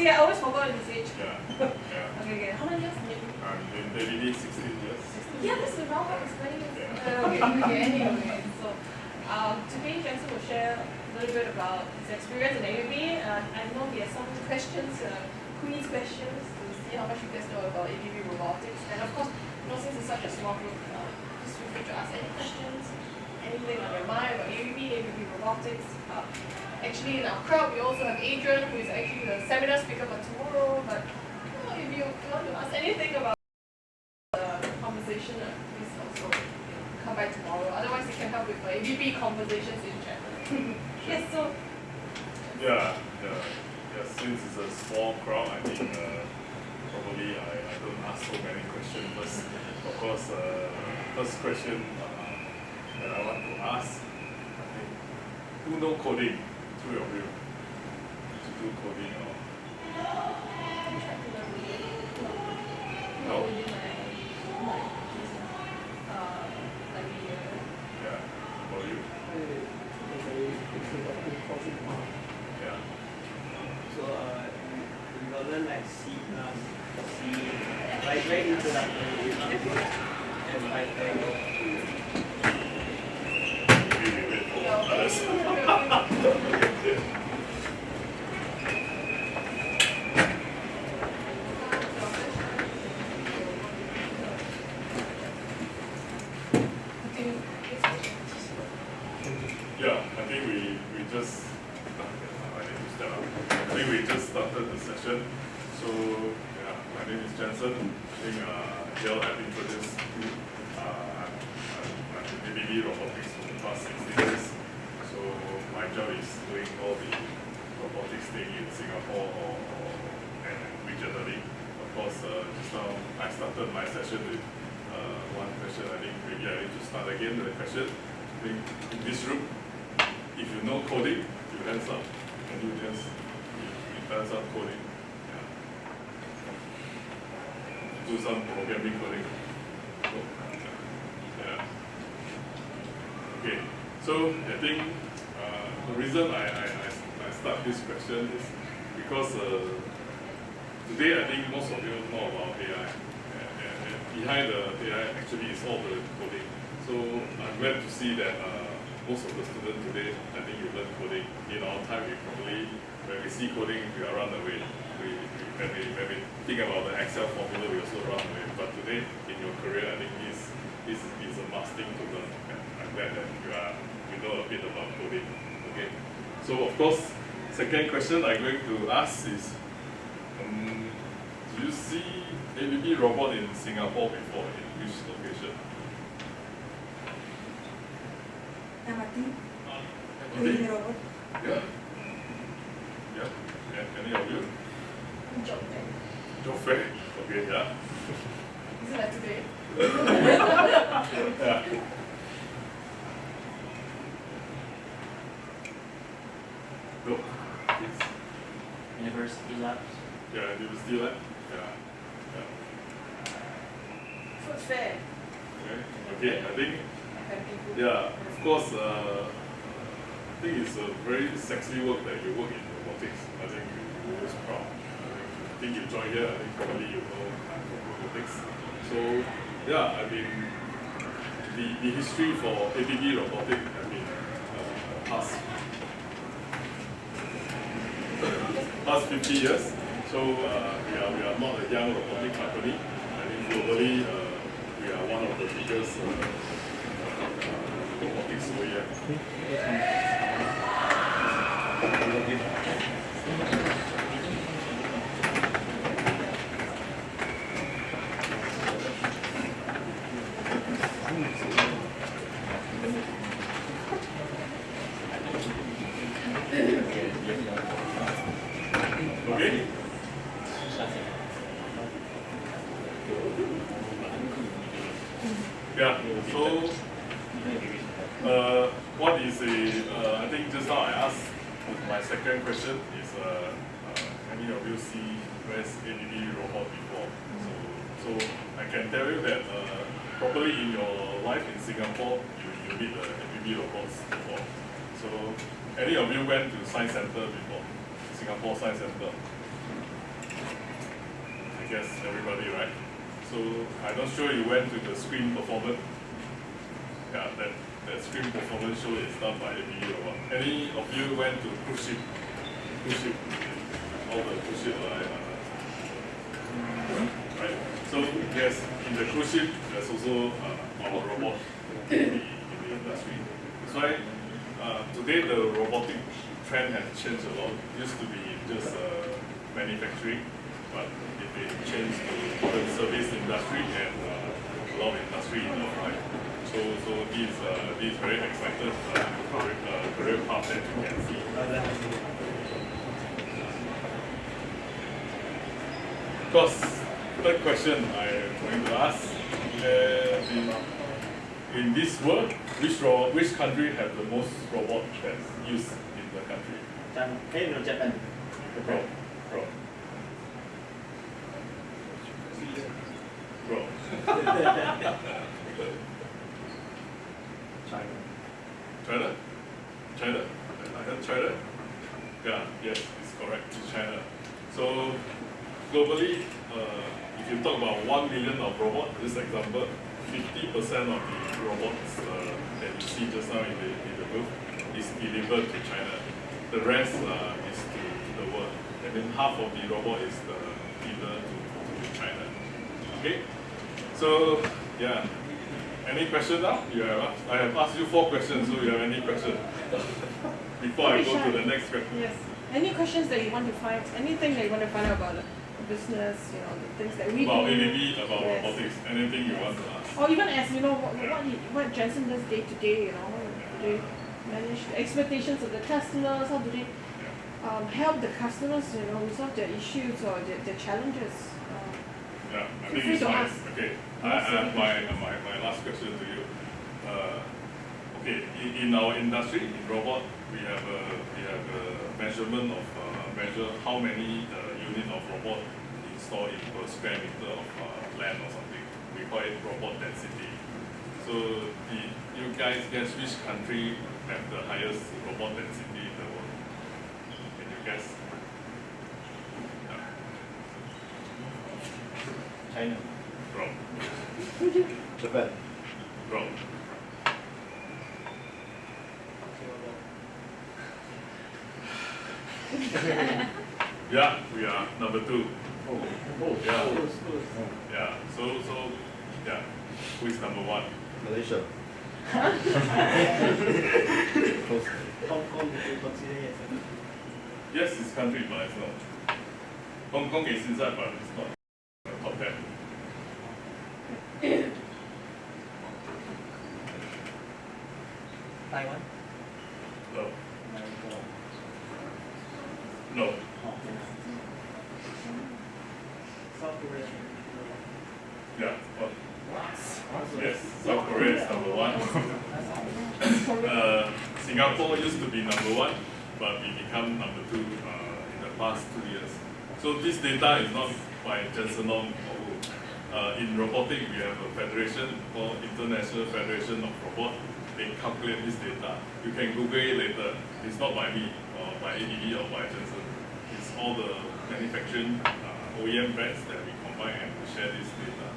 Okay, I always forgot his age. Yeah. Okay. How many years in ABB? In ABB, 16 years. Yeah, that's the round up is 20 years. Anyway, so today Jenson will share a little bit about his experience in ABB. I know he has some questions, quiz questions to see how much you guys know about ABB Robotics. And of course, since it's such a small group, just feel free to ask any questions, anything on your mind about ABB Robotics. Actually, in our crowd, we also have Adrian, who is actually the seminar speaker for tomorrow. But if you want to ask anything about the conversation, please also come by tomorrow. Otherwise, you can help with ABB conversations in general. Yes, so. Yeah. Since it's a small crowd, I think probably I don't ask so many questions first. Of course, first question that I want to ask, I think, who know coding? Two of you to do coding or no? Yeah. For you? Yeah. So we will learn like C++, like very introductory, and Python. I think we just started the session. So yeah, my name is Jenson. I think Jill had introduced you. I'm in ABB Robotics for the past 16 years. So my job is doing all the robotics thing in Singapore and regionally. Of course, just now I started my session with one question. I think maybe I need to start again with a question. I think in this room, if you know coding, you hands up. Can you just hands up coding? Yeah. Do some programming coding. Yeah. Okay. So I think the reason I start this question is because today I think most of you know about AI. And behind the AI actually is all the coding. So I'm glad to see that most of the students today, I think you learn coding. In our time, when we see coding, we are run away. When we think about the Excel formula, we also run away. But today, in your career, I think this is a must thing to learn. And I'm glad that you know a bit about coding. Okay. So of course, second question I'm going to ask is, do you see ABB robot in Singapore before? In which location? Doing robot. Yeah. Any of you? Job fair. Job fair. Okay, yeah. Is it like today? Yeah. Go. Yes. University labs. Yeah, university lab. Yeah. Food fair. Okay, I think, yeah, of course, I think it's a very sexy work that you work in robotics. I think you're always proud. I think you join here, I think probably you know robotics. So, yeah, I mean, the history for ABB Robotics has been past 50 years. So, we are not a young robotic company. I think globally, we are one of the biggest robotics OEM. Okay? Yeah, so what is I think just now I asked my second question is any of you see where's ABB robot before? So I can tell you that probably in your life in Singapore, you meet the ABB robots before. So any of you went to Science Center before? Singapore Science Center? guess everybody, right? So I'm not sure you went to the screen performance. Yeah, that screen performance show is done by ABB Robotics. Any of you went to cruise ship? Cruise ship, all the cruise ship, right? So yes, in the cruise ship, there's also our robot in the industry. That's why today the robotic trend has changed a lot. It used to be just manufacturing, but it changed to the service industry and a lot of industry involved, right? So this very excited career path that you can see. Because third question I'm going to ask, in this world, which country have the most robot that's used in the country? Japan. Bro. China? China? I heard China? Yeah, yes, it's correct, it's China. So globally, if you talk about 1 million of robots, this example, 50% of the robots that you see just now in the booth is delivered to China. The rest is to the world. And then half of the robot is delivered to China. Okay? So, yeah. Any question now? I have asked you 4 questions, so you have any question? Before I go to the next question. Yes. Any questions that you want to find, anything that you want to find out about the business, the things that we about do. ABB, about robotics, anything you want to ask. Or even as, what Jenson does day to day, how do they manage the expectations of the customers, how do they help the customers, resolve their issues or their challenges. Yeah, I feel think free it's to fine. ask. Okay, I have my last question to you. Okay, in our industry, in robot, we have a measurement of measure how many unit of robot installed in per square meter of land or something. We call it robot density. So you guys guess which country have the highest robot density in the world? Can you guess? China. Wrong. Japan. Wrong. Yeah, we are number 2. Yeah. Yeah. So yeah. Who is number 1? Malaysia. Hong Kong, you consider it? Yes, it's country, but it's not. Hong Kong is inside, but it's not top 10. Taiwan. No. No. South Korea. Yeah. What? Yes, South Korea is number 1. Singapore used to be number 1, but we become number 2 in the past 2 years. So this data is not by Jenson Ong. In robotics, we have a federation called International Federation of Robots. They calculate this data. You can Google it later. It's not by me or by ABB or by Jenson. It's all the manufacturing OEM brands that we combine and we share this data.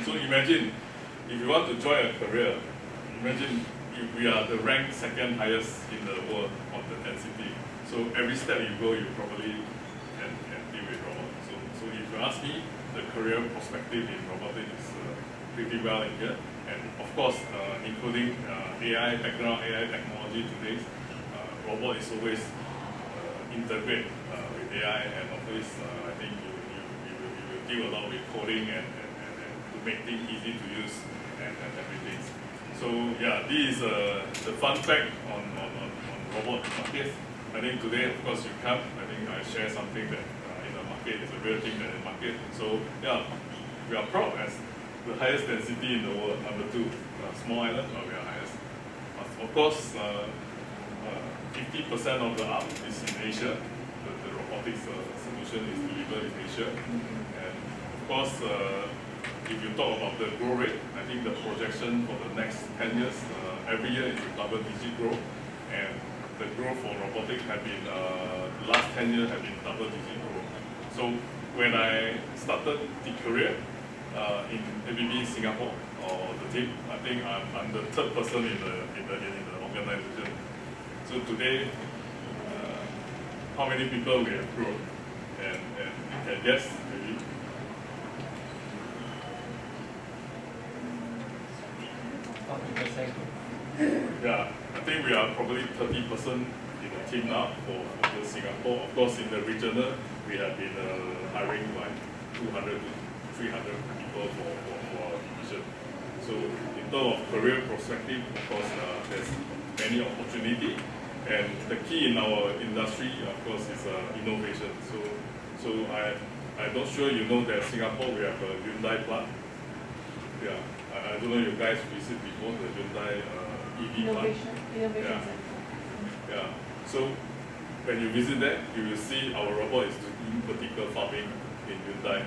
So imagine if you want to join a career, imagine if we are the ranked 2nd highest in the world of the density. So every step you go, you probably can deal with robots. So if you ask me, the career perspective in robotics is pretty well in here. And of course, including AI background, AI technology today, robot is always integrate with AI, and always I think you will deal a lot with coding and to make things easy to use and everything. So yeah, this is the fun fact on robot markets. I think today, of course, you come. I think I share something that in the market is a real thing in the market. So yeah, we are proud as the highest density in the world, number 2. Small island, but we are highest. Of course, 50% of the art is in Asia. The robotics solution is delivered in Asia. And of course, if you talk about the growth rate, I think the projection for the next 10 years, every year is a double-digit growth. And the growth for robotics have been, the last 10 years have been double-digit growth. So when I started the career in ABB Singapore or the team, I think I'm the third person in the organization. So today, how many people we have grown, and you can guess maybe. Yeah, I think we are probably 30% in the team now for the Singapore. Of course, in the regional, we have been hiring like 200 to 300 people for our division. So in terms of career perspective, of course, there's many opportunity. And the key in our industry, of course, is innovation. So I'm not sure you know that Singapore, we have a Hyundai plant. Yeah, I don't know you guys visit before the Hyundai EV plant. Innovation Center. Yeah. So when you visit that, you will see our robot is doing vertical farming in Hyundai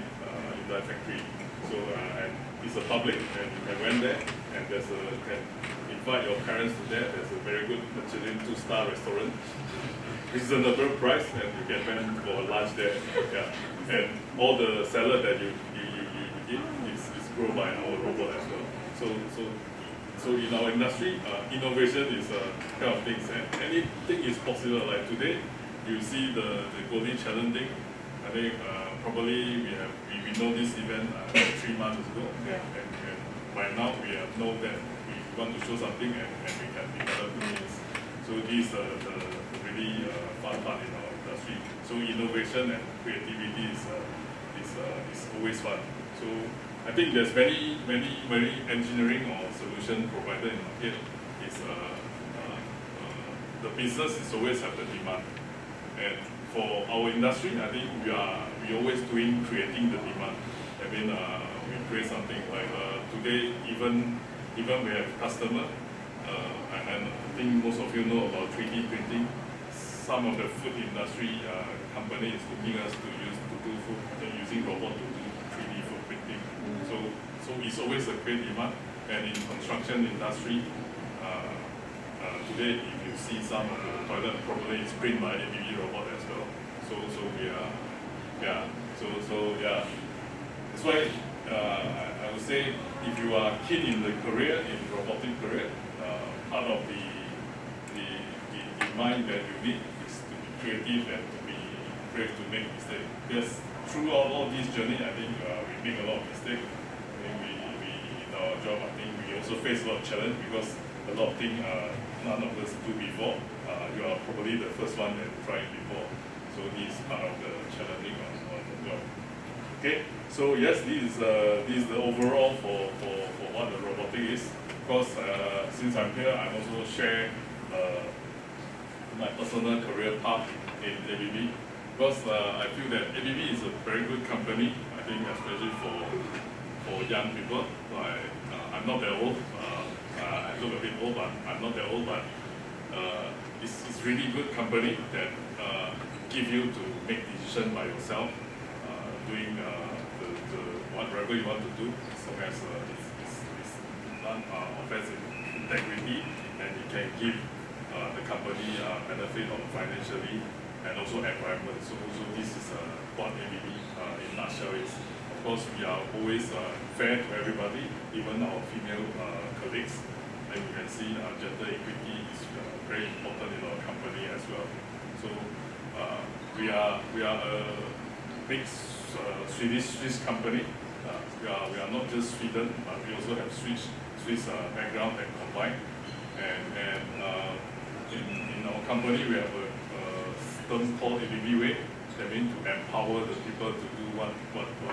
factory. So and it's a public, and you can went there, and you can invite your parents to there. There's a very good Michelin 2-star restaurant, reasonable price, and you can went for lunch there. Yeah. And all the salad that you eat is grown by our robot as well. So in our industry, innovation is kind of things, and anything is possible. Like today, you see the golden challenge thing. I think probably we know this event 3 months ago, and by now we have know that we want to show something, and we can develop things. So this is the really fun part in our industry. So innovation and creativity is always fun. So I think there's many engineering or solution provider in the market. The business is always have the demand, and for our industry, I think we always creating the demand. I mean, we create something like today, even we have customer, and I think most of you know about 3D printing. Some of the food industry company is looking us to do food using robot to do 3D food printing. So it's always a great demand. And in construction industry, today if you see some of the toilet, probably it's print by ABB robot as well. So we are, yeah. So yeah. That's why I would say if you are keen in the career, in robotic career, part of the mind that you need is to be creative and to be brave to make mistakes. Yes, throughout all this journey, I think we make a lot of mistakes. I think we in our job, I think we also face a lot of challenge because a lot of things none of us do before. You are probably the first one that tried before. So this is part of the challenging on the job. Okay, so yes, this is the overall for what the robotic is. Of course, since I'm here, I also share my personal career path in ABB, because I feel that ABB is a very good company. I think especially for young people. I'm not that old. I look a bit old, but I'm not that old. But it's really good company that give you to make decision by yourself, doing whatever you want to do, as long as it's non-offensive integrity, and it can give the company benefit on financially and also environment. So this is what ABB in a nutshell is. Of course, we are always fair to everybody, even our female colleagues. And you can see gender equity is very important in our company as well. So we are a big Swiss company. We are not just Sweden, but we also have Swiss background and combined. And in our company, we have a term called ABB Way. That means to empower the people to do what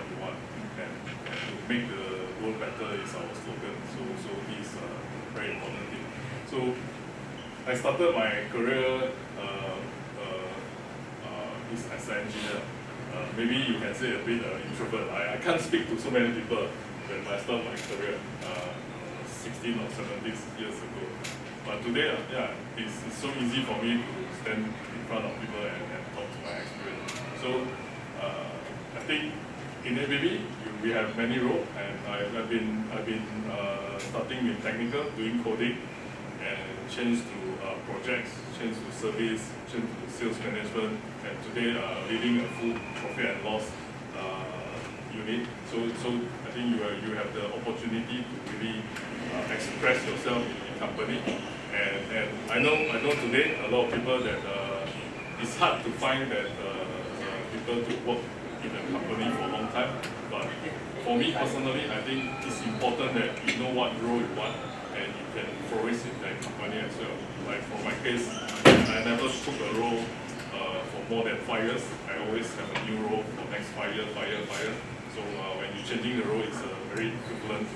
you want, and to make the world better is our slogan. So this is a very important thing. So I started my career as an engineer. Maybe you can say a bit introvert. I can't speak to so many people when I started my career 16 or 17 years ago. But today, it's so easy for me to stand in front of people and talk to my experience. So I think in ABB we have many roles, and I've been starting with technical, doing coding, and change to projects, change to service, change to sales management, and today leading a full profit and loss unit. So I think you have the opportunity to really express yourself in the company. And I know today a lot of people that it's hard to find that people to work in a company for a long time. But for me personally, I think it's important that you know what role you want and you can flourish in that company as well. Like for my case, I never took a role for more than 5 years. I always have a new role for next 5 years. So when you're changing the role, it's very equivalent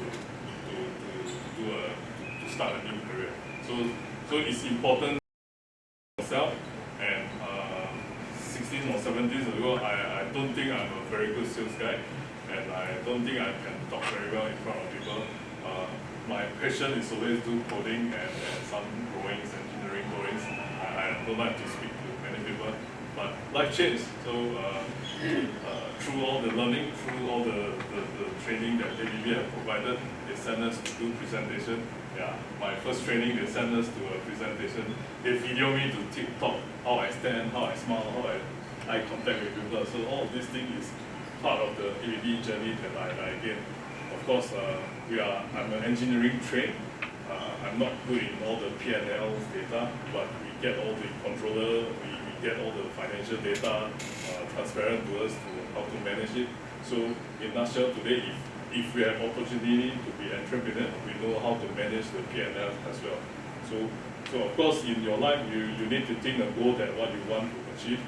to start a new career. So it's important for yourself. And 16 or 17 years ago, I don't think I'm a very good sales guy, and I don't think I can talk very well in front of people. My passion is always do coding and some drawings, engineering drawings. I don't like to speak to many people, but life changed. So through all the learning, through all the training that ABB have provided, they sent us to do presentation. Yeah, my first training, they sent us to a presentation. They video me to talk, how I stand, how I smile, how I eye contact with people. So all of these things is part of the ABB journey that I gained. Of course, I'm an engineering trained. I'm not good in all the P&L data, but we get all the controller, we get all the financial data transparent to us to how to manage it. So in a nutshell, today, if we have opportunity to be entrepreneur, we know how to manage the P&L as well. So of course, in your life, you need to think a goal that what you want to achieve,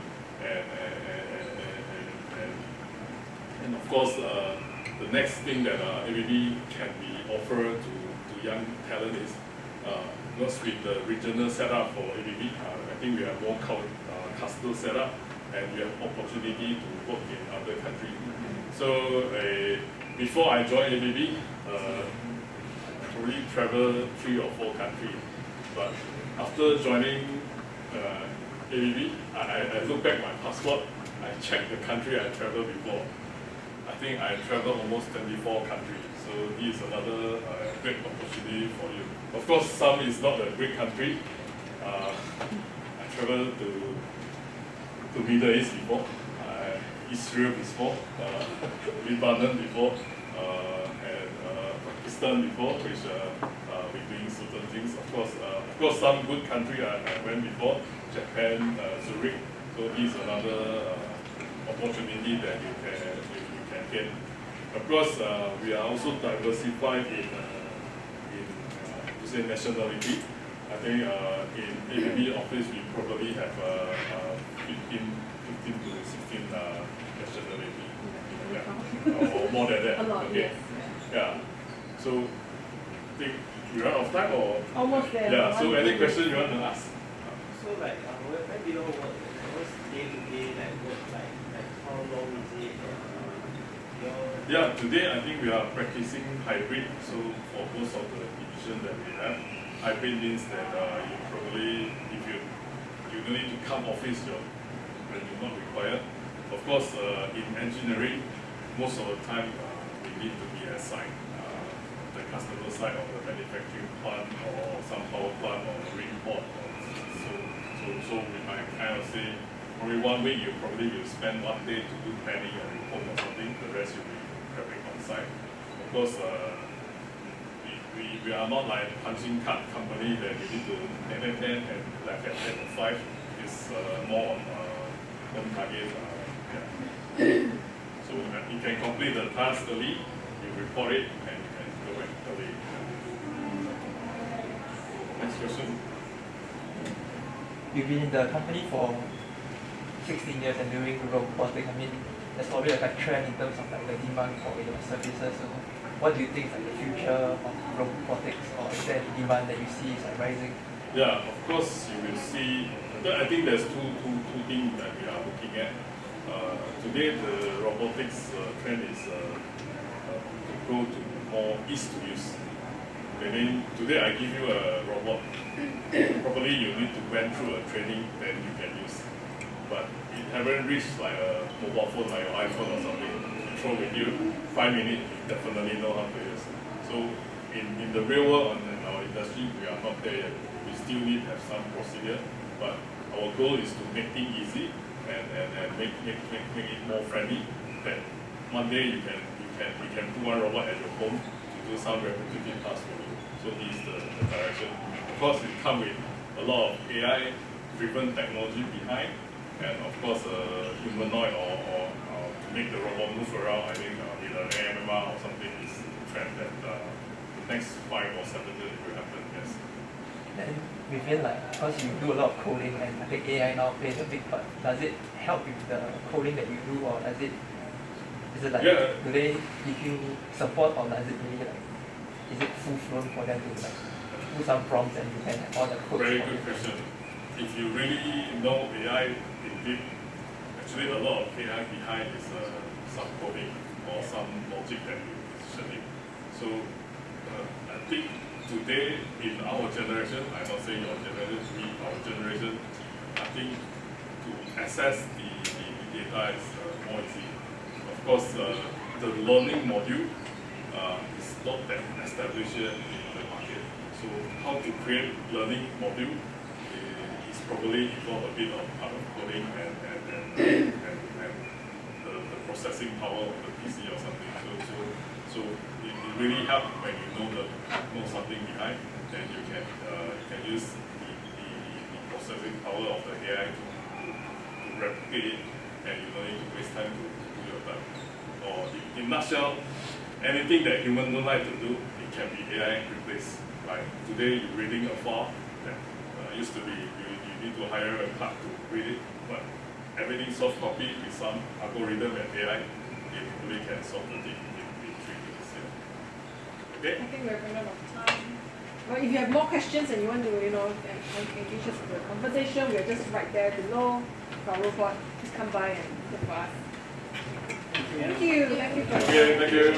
and of course, the next thing that ABB can be offered to young talent is because with the regional setup for ABB, I think we have more custom setup, and we have opportunity to work in other countries. So before I joined ABB, I probably traveled 3 or 4 countries. But after joining ABB, I look back my passport, I checked the country I traveled before. I think I traveled almost 24 countries. So this is another great opportunity for you. Of course, some is not a great country. I traveled to Middle East before, Israel before, Lebanon before, and Pakistan before, which we're doing certain things. Of course, some good country I went before, Japan, Zurich. So this is another opportunity that you can get. Of course, we are also diversified in to say nationality. I think in ABB office we probably have 15 to 16 nationality, or more than that. A lot, okay. yes. Yeah. So, I think we run out of time, or Almost there. yeah. So, any question you want to ask? So like, when do you work? What's day to day like work like how long is it? Yeah, today I think we are practicing hybrid. So for most of the division that we have, hybrid means that you probably, if you don't need to come office when you're not required. Of course, in engineering, most of the time we need to be assigned the customer side of the manufacturing plant or some power plant or marine port. So we might kind of say, probably 1 week you probably will spend 1 day to do planning and report or something. The rest you'll be prepping on site. Of course, we are not like punching card company that you need to 10 and left at 10 or 5. It's more on target. Yeah. So you can complete the task early, you report it, and you can go back early. Next question. You've been in the company for 16 years and doing robotics. I mean, there's probably like a trend in terms of like the demand for your services. So what do you think is like the future of robotics, or is there any demand that you see is like rising? Yeah, of course you will see. I think there's two things that we are looking at. Today the robotics trend is to go to more ease to use. Meaning today I give you a robot, probably you need to went through a training then you can use. But it haven't reached like a mobile phone like your iPhone or something. You throw with you, 5 minutes, you definitely know how to use. So in the real world in our industry, we are not there yet. We still need to have some procedure, but our goal is to make things easy and make it more friendly, that one day you can put one robot at your home to do some repetitive tasks for you. So this is the direction. Of course, it comes with a lot of AI-driven technology behind, and of course, humanoid or to make the robot move around. I think with an AMR or something is a trend that the next 5 or 7 years will happen. Yes. Then within because you do a lot of coding and I think AI now plays a big part, does it help with the coding that you do, or is it do they give you support, or does it really is it full flown for them to do some prompts and you can have all the code? Very good question. If you really know AI indeed, actually a lot of AI behind is some coding or some logic that you're positioning. So I think today in our generation, I'm not saying your generation, our generation, I think to access the data is more easy. Of course, the learning module is not that established yet in the market. So how to create learning module is probably involve a bit of coding and the processing power of the PC or something. So it really helps when you know something behind, then you can use the processing power of the AI to replicate it, and you don't need to waste time to do your time. Or in nutshell, anything that humans don't like to do, it can be AI replaced. Like today, you're reading a file that used to be you need to hire a clerk to read it, but everything soft copy with some algorithm and AI, it really can solve the thing in 3 minutes. Yeah. Okay. I think we're running out of time. Well, if you have more questions and you want to, engage us in the conversation, we're just right there below our robot. Just come by and look for us. Thank you. Thank you for Okay, thank you.